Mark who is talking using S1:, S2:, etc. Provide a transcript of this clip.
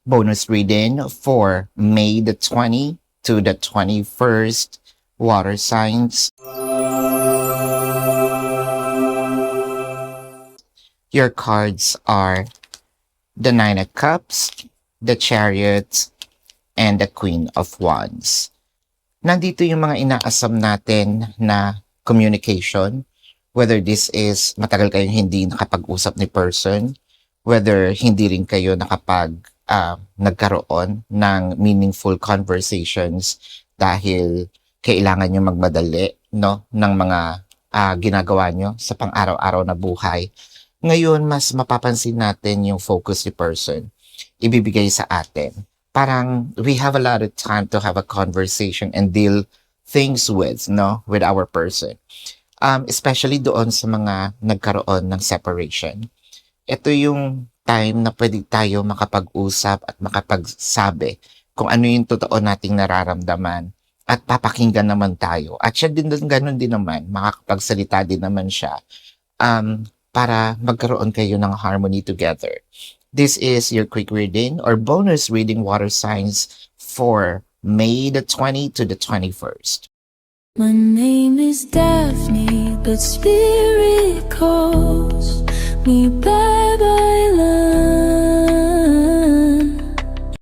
S1: bonus reading for May the 20 to the 21st, water signs. Your cards are the Nine of Cups, the Chariot, and the Queen of Wands. Nandito yung mga inaasam natin na communication, whether this is matagal kayong hindi nakapag-usap ni person, whether hindi rin kayo nagkaroon ng meaningful conversations dahil kailangan nyo magmadali ng mga ginagawa nyo sa pang-araw-araw na buhay. Ngayon, mas mapapansin natin yung focus ni person ibibigay sa atin. Parang we have a lot of time to have a conversation and deal things with our person. Especially doon sa mga nagkaroon ng separation. Ito yung time na pwede tayo makapag-usap at makapagsabi kung ano yung totoo nating nararamdaman at papakinggan naman tayo. At siya din ganun din naman, makakapagsalita din naman siya para magkaroon kayo ng harmony together. This is your quick reading or bonus reading water signs for May the 20 to the 21st.
S2: My name is Daphne, but spirit calls me bye-bye.